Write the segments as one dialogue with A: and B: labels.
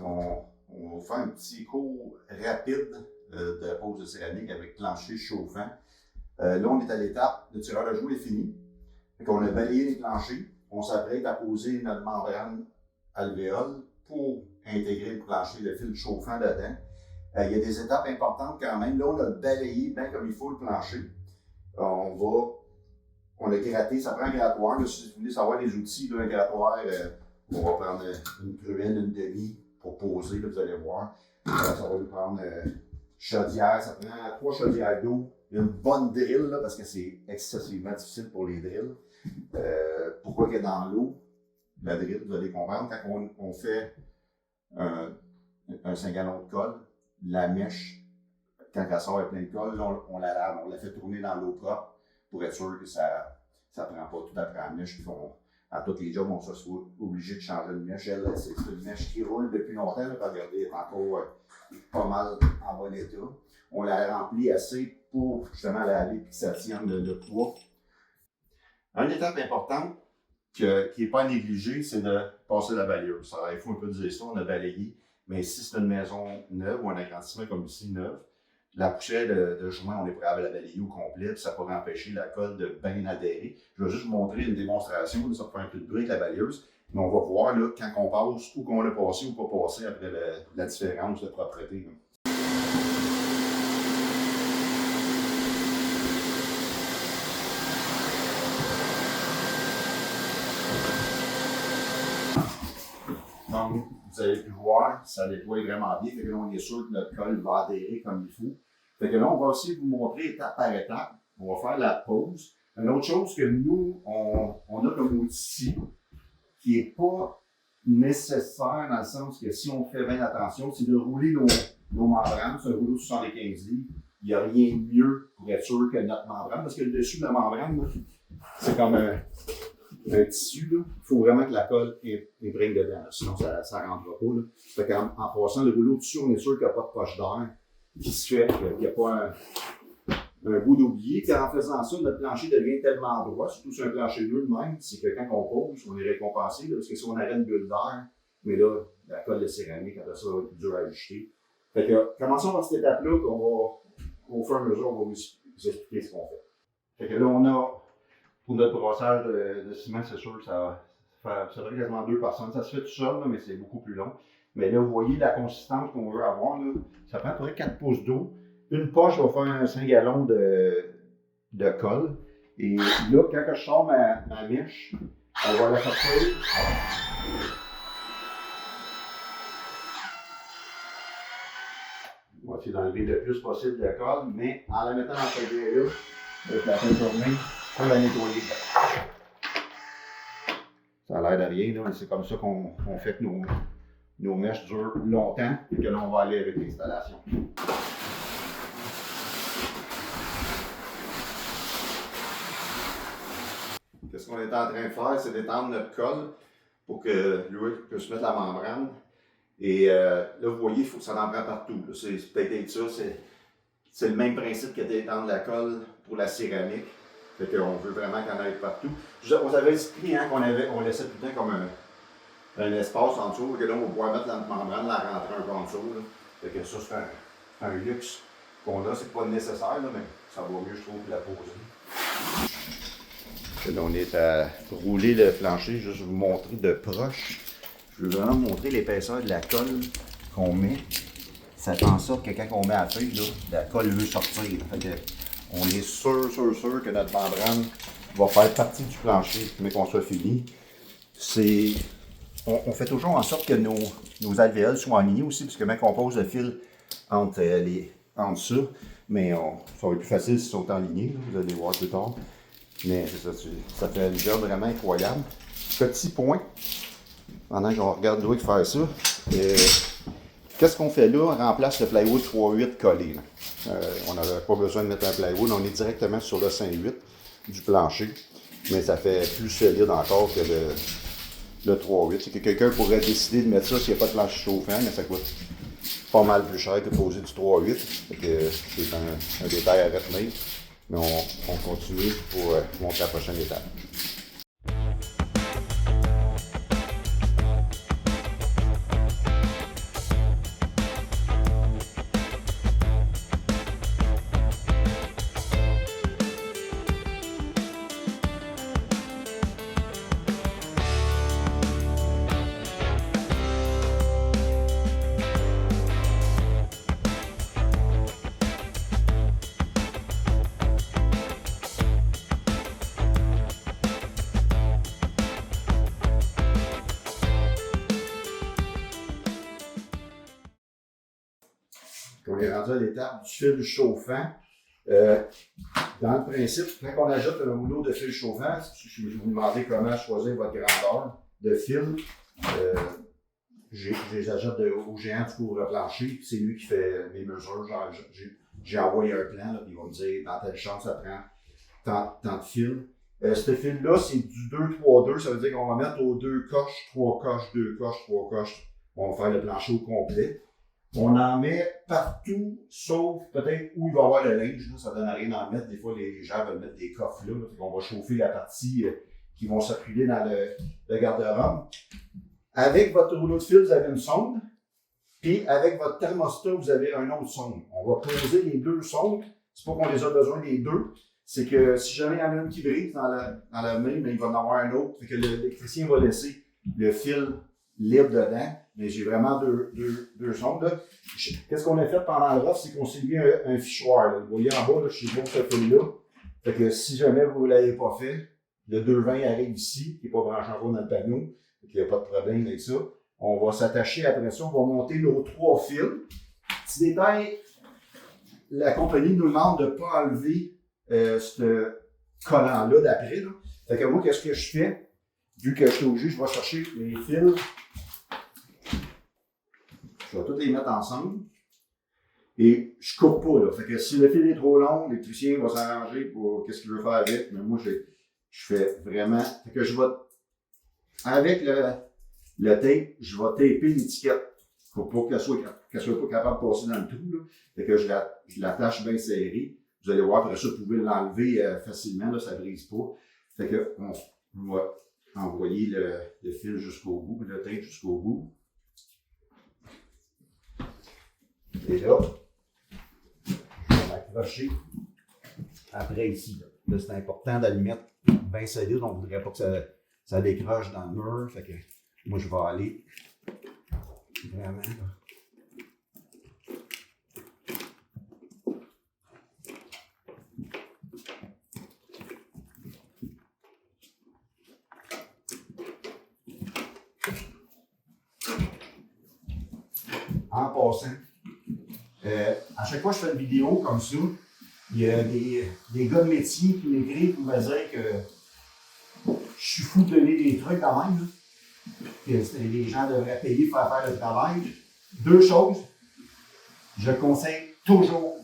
A: On va faire un petit cours rapide de pose de céramique avec plancher chauffant. Là, on est à l'étape, le tireur de joue est fini. On a balayé les planchers. On s'apprête à poser notre membrane alvéole pour intégrer le plancher, le fil chauffant dedans. Il y a des étapes importantes quand même. Là, on a balayé bien comme il faut le plancher. On a gratté, ça prend un grattoir. Là, si vous voulez savoir les outils, là, un grattoir, on va prendre une cruelle, une demi pour poser, là, vous allez voir. Ça va nous prendre chaudière, ça prend 3 chaudières d'eau, une bonne drill, là, parce que c'est excessivement difficile pour les drills. Pourquoi que dans l'eau, la drill, vous allez comprendre, quand on fait un 5 gallons de colle, la mèche, quand elle sort avec plein de colle, là, on la lave, on la fait tourner dans l'eau propre pour être sûr que ça ne prend pas tout après la mèche. À tous les jobs, on se soit obligé de changer de mèche. Elle, c'est une mèche qui roule depuis longtemps. Là, regardez, elle est encore pas mal en bon état. On la remplit assez pour justement laver et que ça tienne le poids. Une étape importante qui n'est pas à négliger, c'est de passer la balayeuse. Alors, il faut un peu dire ça, on a balayé. Mais si c'est une maison neuve ou un agrandissement comme ici, neuf, la poussière de joint, on est prêt à la balayer au complet, puis ça pourrait empêcher la colle de bien adhérer. Je vais juste vous montrer une démonstration, ça fait un peu de bruit avec la balayeuse, mais on va voir là, quand on passe, où qu'on l'a passé ou pas passé après la différence de propreté. Là. Donc, vous avez pu voir, ça nettoie vraiment bien, fait que là, on est sûr que notre colle va adhérer comme il faut. Fait que là, on va aussi vous montrer étape par étape. On va faire la pose. Une autre chose que nous, on a comme outil qui n'est pas nécessaire dans le sens que si on fait bien attention, c'est de rouler nos membranes. C'est un rouleau de 75 livres. Il n'y a rien de mieux pour être sûr que notre membrane, parce que le dessus de la membrane, c'est comme un tissu. Là. Il faut vraiment que la colle imprègne dedans, sinon ça ne rentrera pas. Là. Fait qu'en passant le rouleau dessus, on est sûr qu'il n'y a pas de poche d'air qui se fait, qu'il n'y a pas un bout d'oublié. Car en faisant ça, notre plancher devient tellement droit, surtout sur un plancher bleu de même, c'est que quand on pose, on est récompensé, là, parce que si on arrête une bulle d'air, mais là, la colle de céramique, après ça, va être plus dur à ajuster. Fait que, commençons par cette étape-là, qu'on va, au fur et à mesure, on va vous expliquer ce qu'on fait. Fait que là, on a, pour notre brossage de ciment, c'est sûr que ça fait quasiment 2 personnes. Ça se fait tout seul, là, mais c'est beaucoup plus long. Mais là, vous voyez la consistance qu'on veut avoir, là, ça prend à peu près 4 pouces d'eau. Une poche va faire un 5 gallons de colle. Et là, quand je sors ma mèche, on va la sortir. On va essayer d'enlever le plus possible de colle, mais en la mettant dans cette grille-là, avec la fin de journée, on va la nettoyer. Ça a l'air de rien, là, mais c'est comme ça qu'on fait que nos mèches durent longtemps et que là, on va aller avec l'installation. Qu'est-ce qu'on est en train de faire, c'est d'étendre notre colle pour que l'huile puisse mettre la membrane. Et là, vous voyez, il faut que ça en prenne partout. C'est peut-être ça, c'est le même principe que d'étendre la colle pour la céramique. Fait qu'on veut vraiment qu'elle aille partout. On vous avait expliqué hein, qu'on laissait tout le temps comme un espace en dessous, que là, on va pouvoir mettre la membrane, la rentrer un peu en dessous. Là. Fait que ça, c'est un luxe qu'on a. C'est pas nécessaire, là, mais ça va mieux, je trouve, que la poser. Là, on est à rouler le plancher, juste vous montrer de proche. Je veux vraiment vous montrer l'épaisseur de la colle qu'on met. Ça fait en sorte que quand on met à la feuille, là, la colle veut sortir. Fait que on est sûr que notre membrane va faire partie du plancher, mais qu'on soit fini. On fait toujours en sorte que nos alvéoles soient alignés aussi, parce que quand on pose le fil entre ça, mais ça va être plus facile s'ils sont alignés, là, vous allez voir plus tard. Mais c'est ça fait un job vraiment incroyable. Petit point, pendant qu'on regarde Louis faire ça, qu'est-ce qu'on fait là? On remplace le plywood 3/8 collé. On n'avait pas besoin de mettre un plywood, on est directement sur le 5/8 du plancher, mais ça fait plus solide encore que le 3/8. C'est que quelqu'un pourrait décider de mettre ça s'il n'y a pas de plancher chauffant, mais ça coûte pas mal plus cher que poser du 3/8. C'est un détail à retenir. Mais on continue pour montrer la prochaine étape. on est rendu à l'étape du fil chauffant. Dans le principe, quand on ajoute un rouleau de fil chauffant, je vais vous demander comment choisir votre grandeur de fil. Je les ajoute au géant du couvre-plancher, c'est lui qui fait mes mesures. J'ai envoyé un plan, là, puis il va me dire dans telle chambre, ça prend tant de fils. Ce fil-là, c'est du 2-3-2, ça veut dire qu'on va mettre aux 2 coches, 3 coches, 2 coches, 3 coches. On va faire le plancher au complet. On en met partout, sauf peut-être où il va y avoir le linge. Là, ça donne à rien d'en mettre. Des fois, les gens veulent mettre des coffres là. On va chauffer la partie qui vont circuler dans le garde-robe. Avec votre rouleau de fil, vous avez une sonde. Puis avec votre thermostat, vous avez un autre sonde. On va poser les 2 sondes. C'est pas qu'on les a besoin des 2. C'est que si jamais il y en a une qui brise dans la main, mais il va en avoir un autre. Fait que l'électricien va laisser le fil libre dedans. Mais j'ai vraiment deux sondes. Là. Qu'est-ce qu'on a fait pendant le rough, c'est qu'on s'est mis un fichoir. Là. Vous voyez en bas, là, je sais pas ce fil-là. Fait que si jamais vous ne l'avez pas fait, le 220 arrive ici, qui n'est pas branché encore dans le panneau. Fait qu'il n'y a pas de problème avec ça. On va s'attacher après ça, on va monter nos 3 fils. Petit détail, la compagnie nous demande de ne pas enlever ce collant-là d'après. Là. Fait que moi, qu'est-ce que je fais? Vu que je suis obligé, je vais chercher les fils. Je vais tous les mettre ensemble. Et je coupe pas, là. Fait que si le fil est trop long, l'électricien va s'arranger pour qu'est-ce qu'il veut faire avec. Mais moi, je fais vraiment. Fait que je vais. Avec le tape, je vais taper l'étiquette pour pas qu'elle soit pas capable de passer dans le trou, là. Fait que je l'attache bien serrée. Vous allez voir, après ça, vous pouvez l'enlever facilement, là, ça ne brise pas. Fait que on va envoyer le fil jusqu'au bout, le tape jusqu'au bout. Et là, je vais m'accrocher après ici. Là, c'est important de le mettre bien solide. On ne voudrait pas que ça décroche dans le mur. Fait que moi, je vais aller vraiment là. En passant, à chaque fois que je fais une vidéo comme ça, il y a des gars de métier qui m'écrivent pour me dire que je suis fou de donner des trucs quand même, là, que les gens devraient payer pour faire le travail. 2 choses, je conseille toujours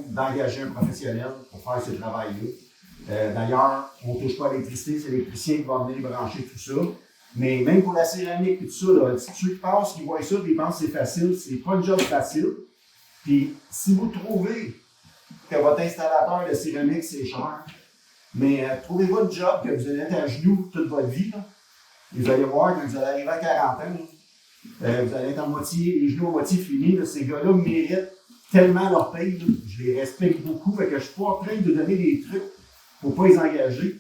A: d'engager un professionnel pour faire ce travail-là. D'ailleurs, on ne touche pas à l'électricité, c'est l'électricien qui va venir brancher tout ça. Mais même pour la céramique et tout ça, là, ceux qui passent, qui voient ça, ils pensent que c'est facile. C'est pas un job facile. Puis, si vous trouvez que votre installateur de céramique, c'est cher, mais trouvez votre job que vous allez être à genoux toute votre vie. Là. Vous allez voir, quand vous allez arriver à 40 ans, là, vous allez être les genoux à moitié finis. Là, ces gars-là méritent tellement leur paye. Là. Je les respecte beaucoup. Fait que je ne suis pas en train de donner des trucs pour ne pas les engager.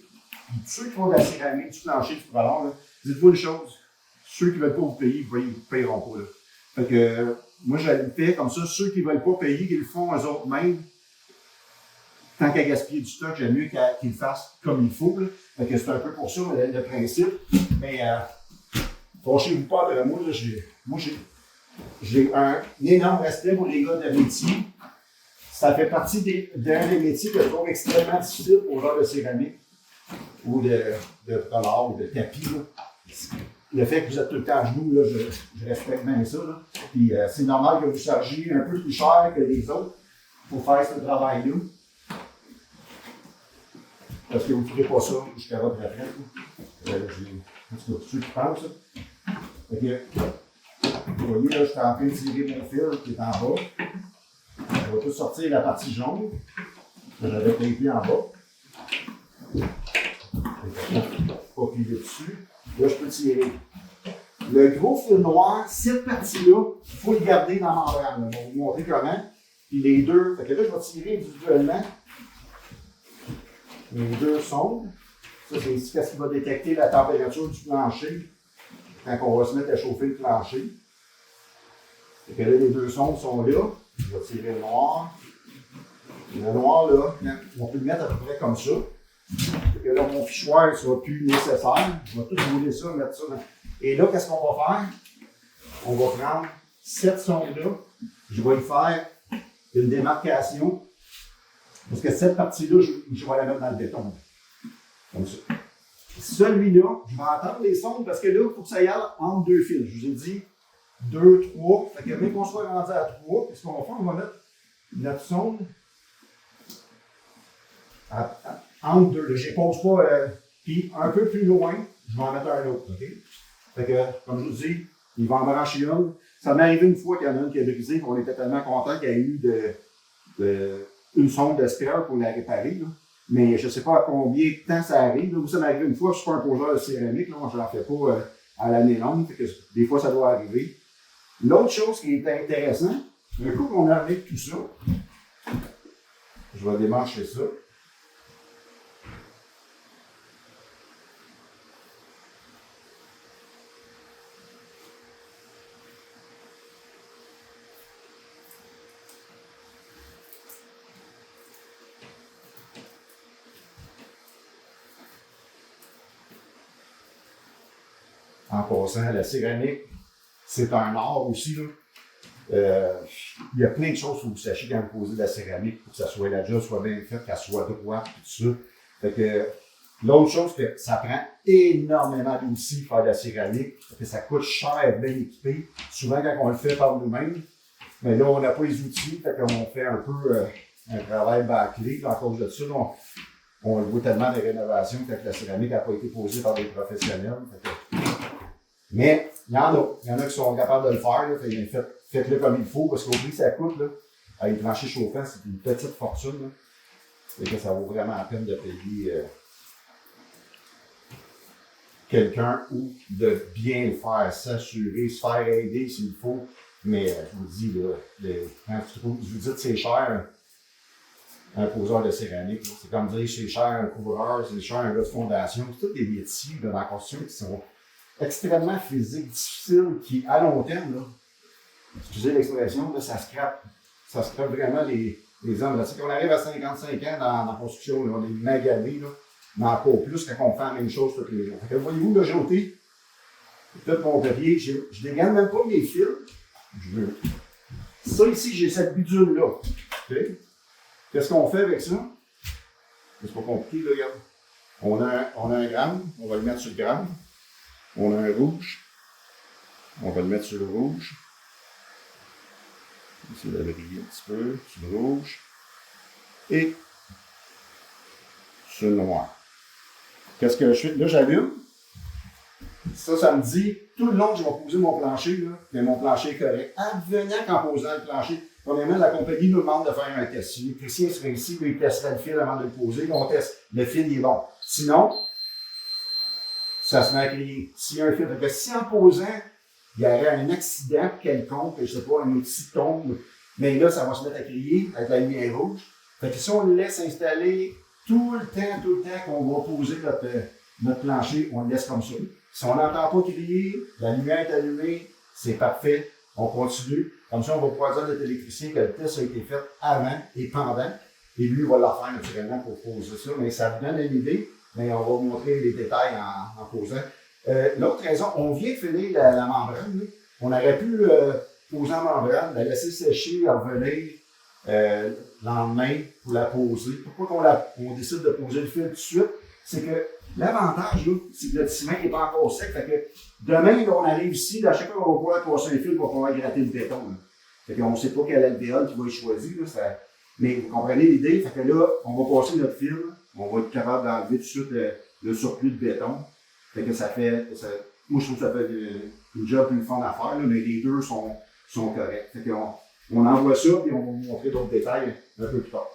A: Puis, tous ceux qui font de la céramique, du plancher, du prolong, dites-vous une chose, ceux qui ne veulent pas vous payer, ils ne vous payeront pas. Là. Fait que moi, je le fais comme ça, ceux qui ne veulent pas payer, qu'ils le font eux autres mêmes. Tant qu'à gaspiller du stock, j'aime mieux qu'ils le fassent comme il faut. Là. Fait que c'est un peu pour ça le principe. Mais fâchez-vous pas après moi. Là, j'ai un énorme respect pour les gars de métier. Ça fait partie d'un des métiers que je trouve extrêmement difficile pour genre de céramique ou de prolard ou de tapis. Là. Le fait que vous êtes tout le temps à genoux, là, je respecte bien ça. Là. Puis c'est normal que vous chargiez un peu plus cher que les autres pour faire ce travail-là. Parce que vous ne ferez pas ça jusqu'à votre retraite. En tout cas, ceux qui pensent. Fait que, vous voyez, là, je suis en train de tirer mon fil qui est en bas. On va tout sortir la partie jaune que j'avais tapé en bas. Pas plier dessus. Là, je peux tirer. Le gros fil noir, cette partie-là, il faut le garder dans la membrane. Je vais vous montrer comment. Puis les deux. Fait que là, je vais tirer individuellement les 2 sondes. Ça, c'est ici ce qui va détecter la température du plancher quand on va se mettre à chauffer le plancher. Fait que là, les 2 sondes sont là. Je vais tirer le noir. Le noir, là, on peut le mettre à peu près comme ça. Fait que là, mon fichoir ne sera plus nécessaire. Je vais tout rouler ça, mettre ça dans. Et là, qu'est-ce qu'on va faire? On va prendre cette sonde-là. Je vais y faire
B: il y a une démarcation. Parce que cette partie-là, je vais la mettre dans le béton. Comme ça. Celui-là, je vais entendre les sondes parce que là, il faut que ça y aille entre deux fils. Je vous ai dit 2, 3. Fait que même qu'on soit rendu à 3, qu'est-ce qu'on va faire? On va mettre notre sonde entre deux. Je ne pose pas. Puis un peu plus loin, je vais en mettre un autre. OK? Fait que, comme je vous dis, il va en brancher une. Ça m'est arrivé une fois qu'il y en a une qui a brisé, qu'on était tellement content qu'il y a eu une sonde de spare pour la réparer. Là. Mais je ne sais pas à combien de temps ça arrive. Là. Moi, ça m'est arrivé une fois, je suis pas un poseur de céramique, là. Moi, je n'en fais pas à l'année longue. Fait que des fois, ça doit arriver. L'autre chose qui est intéressante, un coup qu'on arrive tout ça, je vais démancher ça. En passant, la céramique, c'est un art aussi. Là. Il y a plein de choses qu'il faut que vous sachiez quand vous posez de la céramique pour que ça soit, la job soit bien faite, qu'elle soit droite, tout ça. Fait que l'autre chose, c'est que ça prend énormément d'outils faire de la céramique, parce que ça coûte cher, bien équipé. Souvent, quand on le fait par nous-mêmes, mais là, on n'a pas les outils, fait qu'on fait un peu un travail bâclé. À cause de ça, là, on voit tellement des rénovations quand la céramique n'a pas été posée par des professionnels. Mais il y en a qui sont capables de le faire. Là, faites-le comme il faut, parce qu'au prix que ça coûte, là, avec le plancher chauffant, c'est une petite fortune. Là. Et que ça vaut vraiment la peine de payer quelqu'un ou de bien le faire, s'assurer, se faire aider s'il faut. Mais je vous dis, là, quand vous dites c'est cher, un poseur de céramique, c'est comme dire c'est cher un couvreur, c'est cher un gars de fondation. C'est tous des métiers là, dans la construction qui sont extrêmement physiques, difficiles, qui, à long terme, là, excusez l'expression, là, ça scrape vraiment les hommes. Là, quand on arrive à 55 ans dans la construction, là, on est maganés, là, mais encore plus quand on fait la même chose tous les jours. Fait que voyez-vous, là, j'ai ôté tout mon papier, je ne dégaine même pas mes fils. Ça ici, j'ai cette bidule-là. Okay? Qu'est-ce qu'on fait avec ça? C'est pas compliqué, là, regarde. On a un gramme, on va le mettre sur le gramme. On a un rouge. On va le mettre sur le rouge. Essayer de briller un petit peu. Sur le rouge. Et sur le noir. Qu'est-ce que je fais? Là, j'allume. Ça me dit, tout le long que je vais poser mon plancher, là, mais mon plancher est correct. Advenant qu'en posant le plancher, premièrement, la compagnie nous demande de faire un test. Si l'électricien serait ici, il testerait le fil avant de le poser. On teste. Le fil, il est bon. Sinon, ça se met à crier. S'il y a un fil, si en posant, il y aurait un accident quelconque, je ne sais pas, un outil tombe, mais là, ça va se mettre à crier avec la lumière rouge. Fait que si on le laisse installer tout le temps qu'on va poser notre plancher, on le laisse comme ça. Si on n'entend pas crier, la lumière est allumée, c'est parfait, on continue. Comme ça, on va pouvoir dire à notre électricien que le test a été fait avant et pendant, et lui va le faire naturellement pour poser ça, mais ça vous donne une idée. Mais on va vous montrer les détails en posant. L'autre raison, on vient de finir la membrane. Là. On aurait pu poser en membrane, la laisser sécher, revenir le lendemain pour la poser. Pourquoi on décide de poser le fil tout de suite? C'est que l'avantage, là, c'est que le ciment n'est pas encore sec. Fait que demain, là, on arrive ici, à chaque fois qu'on va pouvoir passer un fil, on va pouvoir gratter le béton. Là. Fait qu'on ne sait pas quel alvéole qui va être choisi. Là, mais vous comprenez l'idée? Fait que là, on va passer notre fil. On va être capable d'enlever tout de suite le surplus de béton. Fait que moi, je trouve que ça fait une job plus fun à faire, là, mais les deux sont corrects. Fait qu'on envoie ça, et on va vous montrer d'autres détails un peu plus tard.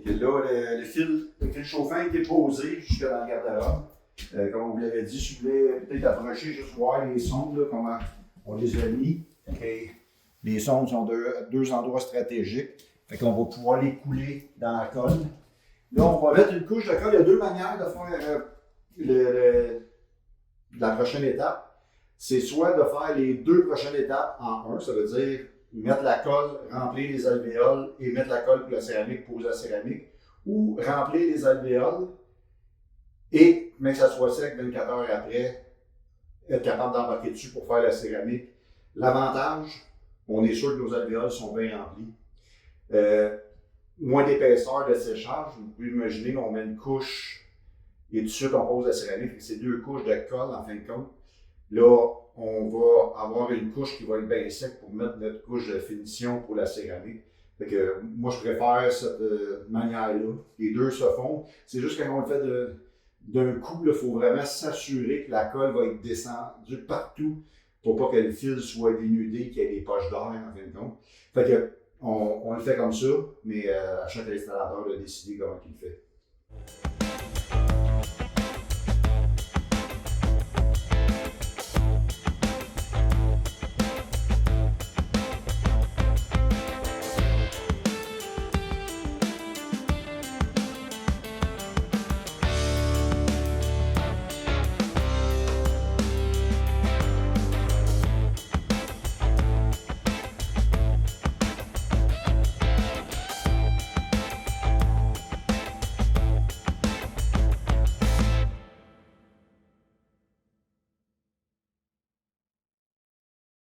B: Et là, le fil chauffant a été posé jusque dans le garde-robe. Comme on vous l'avait dit, si vous voulez peut-être approcher, juste voir les sondes, là, comment on les a mis. Okay. Les sondes sont deux endroits stratégiques. Fait qu'on va pouvoir les couler dans la colle. Là, on va mettre une couche de colle. Il y a deux manières de faire la prochaine étape. C'est soit de faire les deux prochaines étapes en un, ça veut dire
A: mettre la colle, remplir les alvéoles et mettre la colle pour la céramique, poser la céramique, ou remplir les alvéoles et, mais que ça soit sec 24 heures après, être capable d'embarquer dessus pour faire la céramique. L'avantage, on est sûr que nos alvéoles sont bien remplis. Moins d'épaisseur de séchage, vous pouvez imaginer qu'on met une couche et tout de suite on pose la céramique. C'est 2 couches de colle en fin de compte. Là, on va avoir une couche qui va être bien sec pour mettre notre couche de finition pour la céramique. Fait que moi, je préfère cette manière-là. Les deux se font. C'est juste quand on le fait d'un coup, il faut vraiment s'assurer que la colle va être descendue partout pour pas que le fil soit dénudé, qu'il y ait des poches d'air en fin de compte. Fait que on le fait comme ça, mais à chaque installateur de décider comment il le fait.